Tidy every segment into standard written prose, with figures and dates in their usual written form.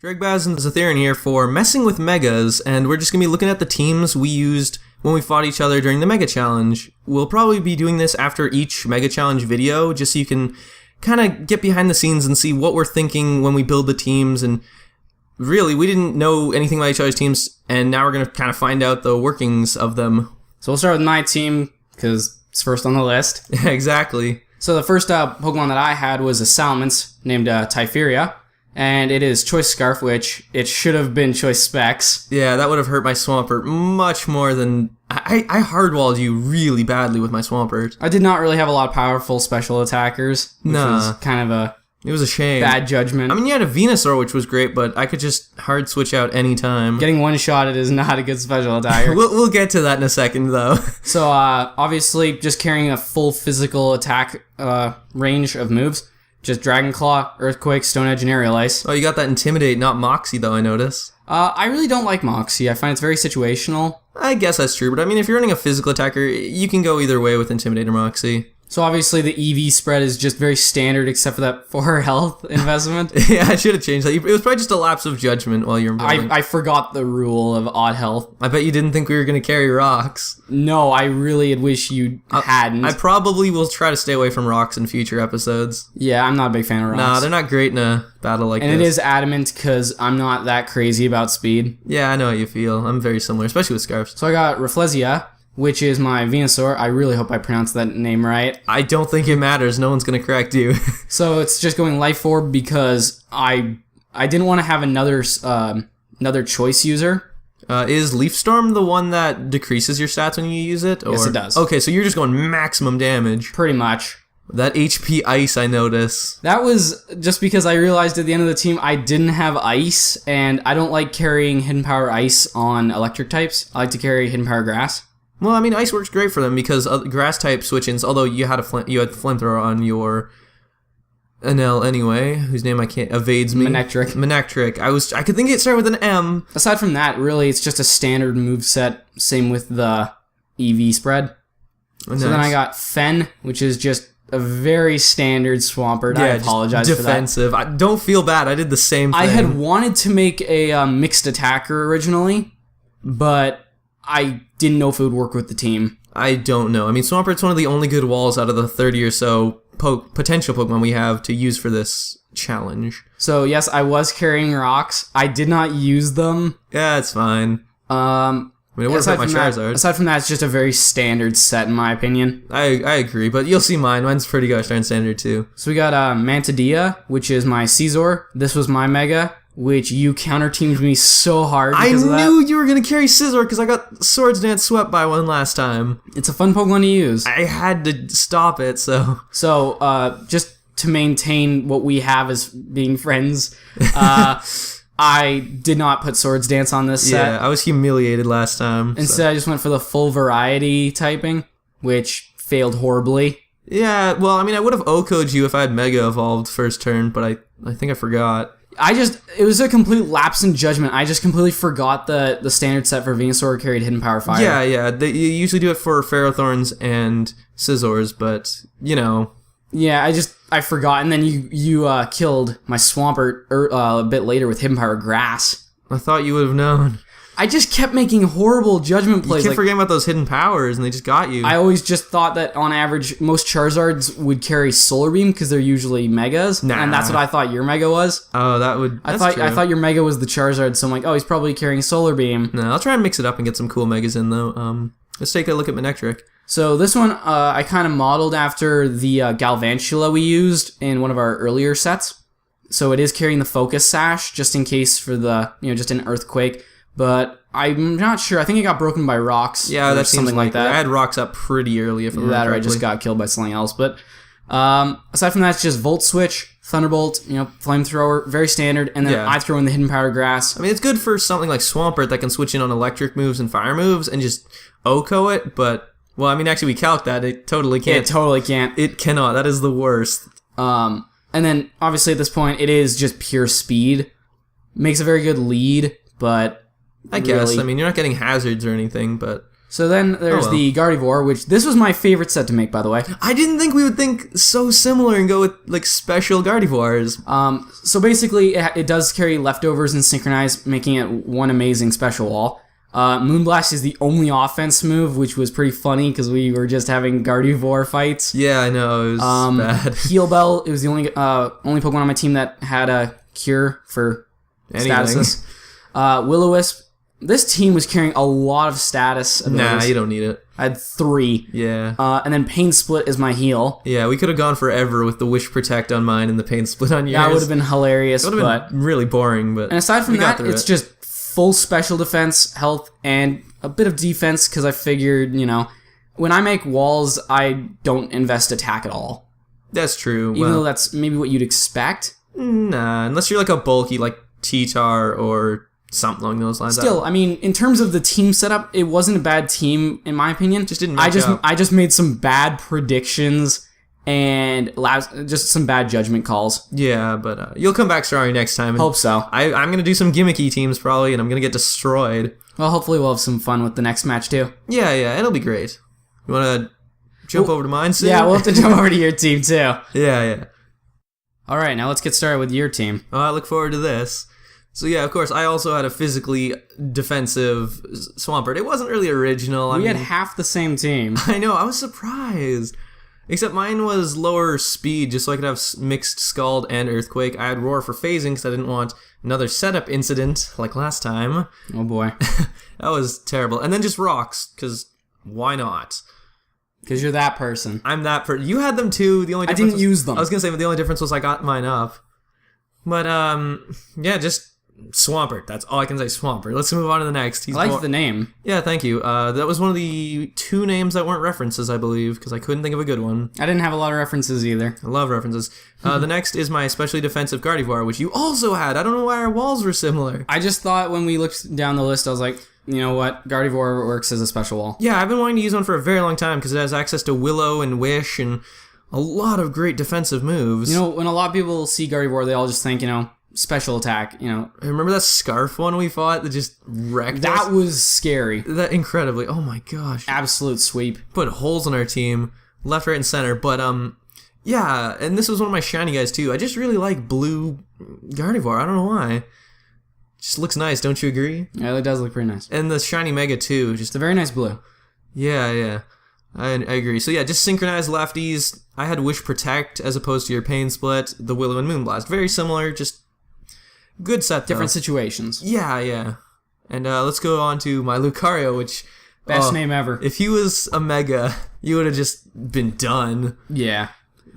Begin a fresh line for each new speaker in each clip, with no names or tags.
Dregbaz and Xathirin here for Messing with Megas, and we're just going to be looking at the teams we used when we fought each other during the Mega Challenge. We'll probably be doing this after each Mega Challenge video, just so you can kind of get behind the scenes and see what we're thinking when we build the teams. And really, we didn't know anything about each other's teams, and now we're going to kind of find out the workings of them.
So we'll start with my team, because it's first on the list.
Exactly.
So the first Pokemon that I had was a Salamence named Typheria. And it is Choice Scarf, which it should have been Choice Specs.
Yeah, that would have hurt my Swampert much more than... I hardwalled you really badly with my Swampert.
I did not really have a lot of powerful special attackers, which was kind of
it was a shame.
Bad judgment.
I mean, you had a Venusaur, which was great, but I could just hard switch out any time.
Getting one-shotted is not a good special attacker.
We'll get to that in a second, though.
So, obviously, just carrying a full physical attack range of moves. Just Dragon Claw, Earthquake, Stone Edge, and Aerial Ice.
Oh, you got that Intimidate, not Moxie, though, I notice.
I really don't like Moxie. I find it's very situational.
I guess that's true, but I mean, if you're running a physical attacker, you can go either way with Intimidate or Moxie.
So obviously the EV spread is just very standard except for that 4 health investment.
Yeah, I should have changed that. It was probably just a lapse of judgment while you were building.
I forgot the rule of odd health.
I bet you didn't think we were going to carry rocks.
No, I really wish you hadn't.
I probably will try to stay away from rocks in future episodes.
Yeah, I'm not a big fan of rocks.
Nah, they're not great in a battle like this.
And it is adamant because I'm not that crazy about speed.
Yeah, I know how you feel. I'm very similar, especially with Scarfs.
So I got Rafflesia, which is my Venusaur. I really hope I pronounced that name right.
I don't think it matters. No one's going to correct you.
So it's just going Life Orb because I didn't want to have another choice user.
Is Leaf Storm the one that decreases your stats when you use it? Or?
Yes, it does.
Okay, so you're just going maximum damage.
Pretty much.
That HP Ice, I notice.
That was just because I realized at the end of the team I didn't have Ice, and I don't like carrying Hidden Power Ice on electric types. I like to carry Hidden Power Grass.
Well, I mean, Ice works great for them because grass type switch-ins, although you had Flamethrower on your NL anyway, whose name I can't evades me. Manectric. I could think it started with an M.
Aside from that, really, it's just a standard moveset. Same with the EV spread. Oh, nice. So then I got Fen, which is just a very standard Swampert. Yeah, I apologize for that.
Defensive. Don't feel bad. I did the same thing.
I had wanted to make a mixed attacker originally, but I didn't know if it would work with the team.
I don't know. I mean, Swampert's one of the only good walls out of the 30 or so potential Pokemon we have to use for this challenge.
So, yes, I was carrying rocks. I did not use them.
Yeah, it's fine. I mean, it would hurt my Charizard.
Aside from that, it's just a very standard set, in my opinion.
I agree, but you'll see mine. Mine's pretty gosh darn standard, too.
So we got Mantidea, which is my Scizor. This was my Mega, which you counter-teamed me so hard because of that.
I knew you were going to carry Scizor because I got Swords Dance swept by one last time.
It's a fun Pokemon to use.
I had to stop it, so...
So, just to maintain what we have as being friends, I did not put Swords Dance on this set.
Yeah, I was humiliated last time.
Instead, I just went for the full variety typing, which failed horribly.
Yeah, well, I mean, I would have OHKO'd you if I had Mega Evolved first turn, but I think I forgot.
It was a complete lapse in judgment. I just completely forgot the standard set for Venusaur carried Hidden Power Fire.
Yeah, you usually do it for Ferrothorns and Scizors, but, you know.
Yeah, I forgot, and then you killed my Swampert a bit later with Hidden Power Grass.
I thought you would have known.
I just kept making horrible judgment plays.
You kept forgetting about those hidden powers, and they just got you.
I always just thought that, on average, most Charizards would carry Solar Beam because they're usually Megas, and that's what I thought your Mega was.
Oh, that's true.
I thought your Mega was the Charizard, so I'm like, oh, he's probably carrying Solar Beam.
No, I'll try and mix it up and get some cool Megas in, though. Let's take a look at Manectric.
So this one, I kind of modeled after the Galvantula we used in one of our earlier sets. So it is carrying the Focus Sash, just in case for the, just an Earthquake. But I'm not sure. I think it got broken by rocks.
Yeah, that seems
something like that.
I had rocks up pretty early, if I remember correctly.
Or I just got killed by something else. But aside from that, it's just Volt Switch, Thunderbolt, Flamethrower, very standard. And then I throw in the Hidden Power Grass.
I mean, it's good for something like Swampert that can switch in on electric moves and fire moves and just OHKO it. But, well, I mean, actually, we calc that. It totally can't.
It totally can't.
It cannot. That is the worst.
And then, obviously, at this point, it is just pure speed. Makes a very good lead, but...
I guess. I mean, you're not getting hazards or anything, but...
So then there's the Gardevoir, which this was my favorite set to make, by the way.
I didn't think we would think so similar and go with like special Gardevoirs.
So basically, it does carry leftovers and synchronize, making it one amazing special wall. Moonblast is the only offense move, which was pretty funny because we were just having Gardevoir fights.
Yeah, I know, it was bad.
Heal Bell, it was the only Pokemon on my team that had a cure for statuses. Will-O-Wisp. This team was carrying a lot of status abilities.
Nah, you don't need it.
I had 3.
Yeah.
And then Pain Split is my heal.
Yeah, we could have gone forever with the Wish Protect on mine and the Pain Split on yours.
That would have been hilarious,
It would have been really boring, but...
And aside from that, it's just full special defense, health, and a bit of defense, because I figured, when I make walls, I don't invest attack at all.
That's true.
Even though that's maybe what you'd expect.
Nah, unless you're like a bulky, like T-Tar or... something along those lines.
Still, I mean, in terms of the team setup, it wasn't a bad team, in my opinion.
Just didn't match up.
I just made some bad predictions and just some bad judgment calls.
Yeah, but you'll come back stronger next time.
Hope so.
I'm going to do some gimmicky teams probably, and I'm going to get destroyed.
Well, hopefully we'll have some fun with the next match, too.
Yeah, it'll be great. You want to jump over to mine soon?
Yeah, we'll have to jump over to your team, too.
Yeah.
All right, now let's get started with your team.
Oh, I look forward to this. So yeah, of course, I also had a physically defensive Swampert. It wasn't really original.
We had half the same team.
I know, I was surprised. Except mine was lower speed, just so I could have mixed Scald and Earthquake. I had Roar for phasing, because I didn't want another setup incident like last time.
Oh boy.
That was terrible. And then just Rocks, because why not?
Because you're that person.
I'm that person. You had them too. The only
I didn't use them.
I was going to say, but the only difference was I got mine up. But, yeah, just... Swampert. That's all I can say. Swampert. Let's move on to the next.
I like the name.
Yeah, thank you. That was one of the 2 names that weren't references, I believe, because I couldn't think of a good one.
I didn't have a lot of references either.
I love references. The next is my especially defensive Gardevoir, which you also had. I don't know why our walls were similar.
I just thought when we looked down the list, I was like, you know what? Gardevoir works as a special wall.
Yeah, I've been wanting to use one for a very long time because it has access to Willow and Wish and a lot of great defensive moves.
When a lot of people see Gardevoir, they all just think, special attack,
Remember that Scarf one we fought that just wrecked us?
That was scary.
That incredibly. Oh my gosh.
Absolute sweep.
Put holes in our team, left, right, and center. But, yeah, and this was one of my shiny guys too. I just really like blue Gardevoir. I don't know why. Just looks nice, don't you agree?
Yeah, it does look pretty nice.
And the shiny Mega too.
Just a very nice blue.
Yeah. I agree. So yeah, just synchronize lefties. I had Wish Protect as opposed to your Pain Split, the Willow and Moonblast. Very similar, just good set, though.
Different situations.
Yeah. And let's go on to my Lucario, which...
Best name ever.
If he was a Mega, you would have just been done.
Yeah.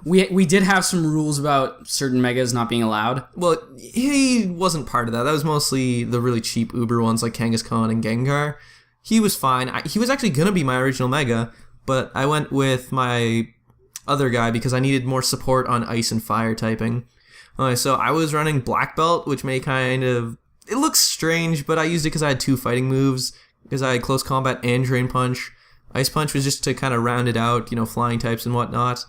We did have some rules about certain Megas not being allowed.
Well, he wasn't part of that. That was mostly the really cheap Uber ones like Kangaskhan and Gengar. He was fine. He was actually going to be my original Mega, but I went with my other guy because I needed more support on Ice and Fire typing. So I was running Black Belt, which may kind of... It looks strange, but I used it because I had 2 fighting moves, because I had Close Combat and Drain Punch. Ice Punch was just to kind of round it out, flying types and whatnot.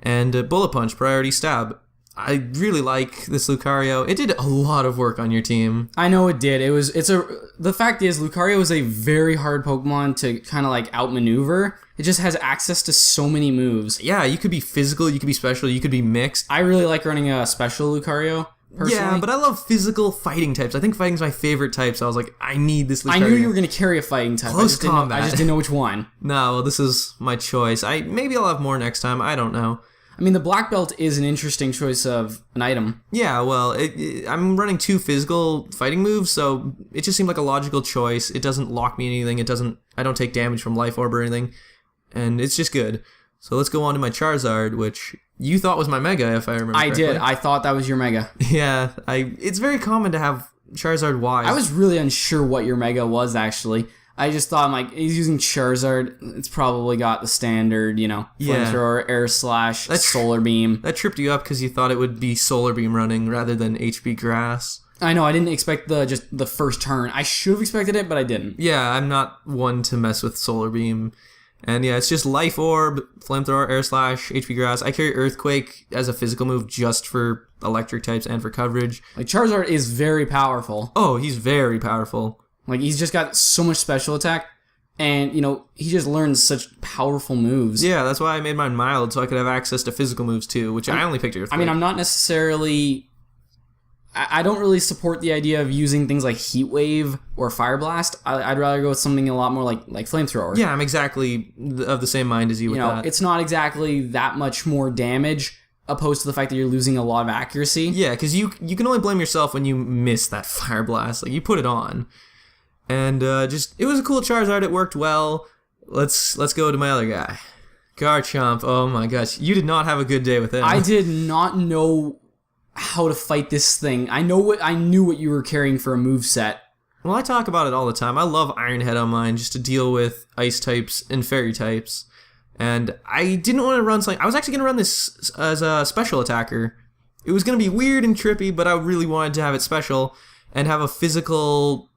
And Bullet Punch, Priority Stab. I really like this Lucario. It did a lot of work on your team.
I know it did. The fact is, Lucario is a very hard Pokemon to kind of outmaneuver. It just has access to so many moves.
Yeah, you could be physical, you could be special, you could be mixed.
I really like running a special Lucario, personally.
Yeah, but I love physical fighting types. I think fighting's my favorite type, so I was like, I need this Lucario.
I knew you were going to carry a fighting type.
Close combat.
I just didn't know which one.
No, well, this is my choice. Maybe I'll have more next time. I don't know.
I mean, the Black Belt is an interesting choice of an item.
Yeah, well, I'm running 2 physical fighting moves, so it just seemed like a logical choice. It doesn't lock me anything. I don't take damage from Life Orb or anything, and it's just good. So let's go on to my Charizard, which you thought was my Mega, if I remember correctly.
I did. I thought that was your Mega.
Yeah, it's very common to have Charizard Ys.
I was really unsure what your Mega was, actually. I just thought, he's using Charizard. It's probably got the standard, Flamethrower, Air Slash, Solar Beam.
That tripped you up because you thought it would be Solar Beam running rather than HP Grass.
I know, I didn't expect the first turn. I should have expected it, but I didn't.
Yeah, I'm not one to mess with Solar Beam. And yeah, it's just Life Orb, Flamethrower, Air Slash, HP Grass. I carry Earthquake as a physical move just for electric types and for coverage.
Charizard is very powerful.
Oh, he's very powerful.
He's just got so much special attack. And, he just learns such powerful moves.
Yeah, that's why I made mine mild, so I could have access to physical moves too, which I only picked Earthquake.
I mean, I'm not necessarily... I don't really support the idea of using things like Heat Wave or Fire Blast. I'd rather go with something a lot more like Flamethrower.
Yeah, I'm exactly of the same mind as you with that.
It's not exactly that much more damage, opposed to the fact that you're losing a lot of accuracy.
Yeah, because you can only blame yourself when you miss that Fire Blast. Like, you put it on. And it was a cool Charizard. It worked well. Let's go to my other guy. Garchomp. Oh my gosh. You did not have a good day with him.
I did not know how to fight this thing. I knew what you were carrying for a moveset.
Well, I talk about it all the time. I love Iron Head on mine just to deal with Ice types and Fairy types. And I didn't want to run something. I was actually going to run this as a special attacker. It was going to be weird and trippy, but I really wanted to have it special and have a physical...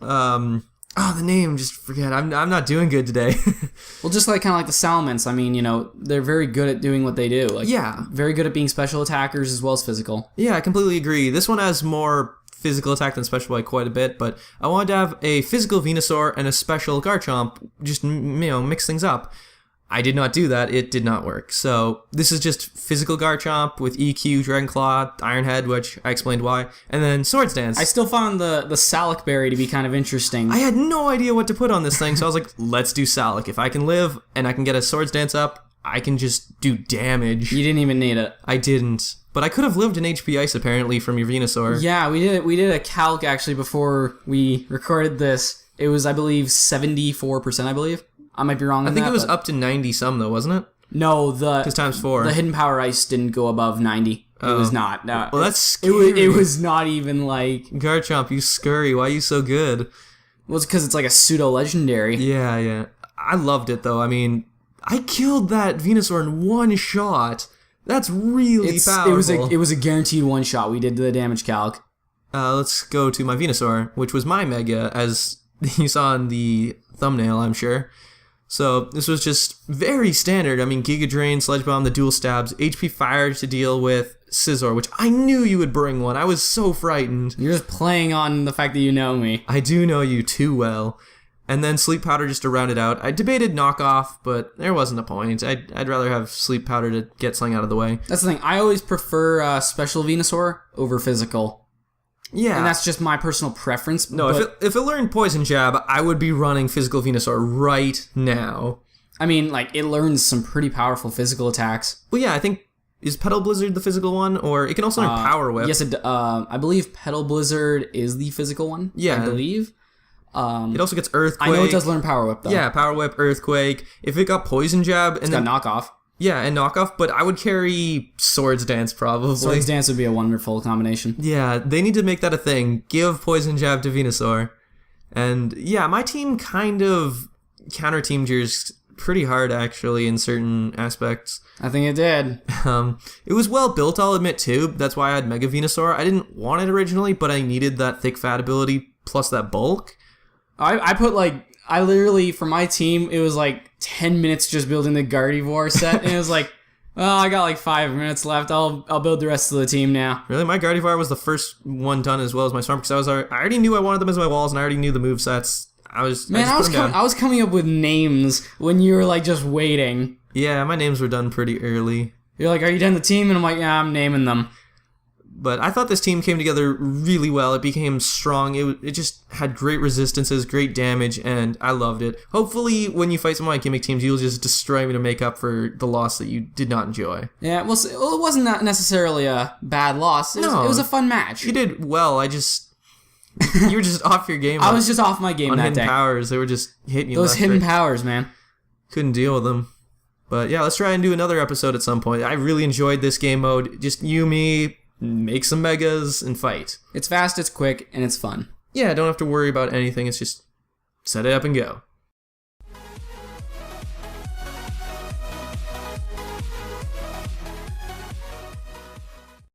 the name, just forget. I'm not doing good today.
Well, just kind of like the Salamence. I mean, they're very good at doing what they do. Very good at being special attackers as well as physical.
Yeah, I completely agree. This one has more physical attack than special by quite a bit, but I wanted to have a physical Venusaur and a special Garchomp, just, mix things up. I did not do that. It did not work. So this is just physical Garchomp with EQ, Dragon Claw, Iron Head, which I explained why, and then Swords Dance.
I still found the Salic Berry to be kind of interesting.
I had no idea what to put on this thing, so I was like, let's do Salic. If I can live and I can get a Swords Dance up, I can just do damage.
You didn't even need it.
I didn't. But I could have lived in HP Ice, apparently, from your Venusaur.
Yeah, we did a calc, actually, before we recorded this. It was, I believe, 74%, I believe. I might be wrong on that.
I think it was up to 90-some, though, wasn't it?
No,
because times 4.
The Hidden Power Ice didn't go above 90. It was not. No,
well, that's scary.
It was not even like...
Garchomp, you scurry. Why are you so good?
Well, it's because it's like a pseudo-legendary.
Yeah. I loved it, though. I mean, I killed that Venusaur in one shot. That's really powerful.
It was a guaranteed one shot. We did the damage calc.
Let's go to my Venusaur, which was my Mega, as you saw in the thumbnail, I'm sure. So this was just very standard. I mean, Giga Drain, Sludge Bomb, the dual stabs, HP Fire to deal with Scizor, which I knew you would bring one. I was so frightened.
You're just playing on the fact that you know me.
I do know you too well. And then Sleep Powder just to round it out. I debated Knockoff, but there wasn't a point. I'd rather have Sleep Powder to get something out of the way.
That's the thing. I always prefer Special Venusaur over Physical.
Yeah.
And that's just my personal preference.
No, if it learned Poison Jab, I would be running Physical Venusaur right now.
I mean, it learns some pretty powerful physical attacks.
Well, yeah, I think... Is Petal Blizzard the physical one? Or it can also learn Power Whip.
Yes, I believe Petal Blizzard is the physical one.
Yeah.
I believe.
It also gets Earthquake.
I know it does learn Power Whip, though.
Yeah, Power Whip, Earthquake. If it got Poison Jab...
It's got Knockoff.
Yeah, and Knockoff, but I would carry Swords Dance, probably.
Swords Dance would be a wonderful combination.
Yeah, they need to make that a thing. Give Poison Jab to Venusaur. And, yeah, my team kind of counter-teamed yours pretty hard, actually, in certain aspects.
I think it did.
It was well built, I'll admit, too. That's why I had Mega Venusaur. I didn't want it originally, but I needed that thick fat ability plus that bulk.
I put, I literally, for my team, it was 10 minutes just building the Gardevoir set, and it was I got 5 minutes left. I'll build the rest of the team now.
Really? My Gardevoir was the first one done as well as my Storm, because I already knew I wanted them as my walls, and I already knew the movesets. I
was coming up with names when you were just waiting.
Yeah, my names were done pretty early.
You're are you done the team? And I'm yeah, I'm naming them.
But I thought this team came together really well. It became strong. It just had great resistances, great damage, and I loved it. Hopefully, when you fight some of my gimmick teams, you'll just destroy me to make up for the loss that you did not enjoy.
Yeah, well, it wasn't necessarily a bad loss. It was a fun match.
You did well. You were just off your game.
I was just off my game
on
that
hidden
day.
Powers. They were just hitting you.
Those hidden powers, man.
Couldn't deal with them. But yeah, let's try and do another episode at some point. I really enjoyed this game mode. Just you, me, make some megas, and fight.
It's fast, it's quick, and it's fun.
Yeah, don't have to worry about anything. It's just set it up and go.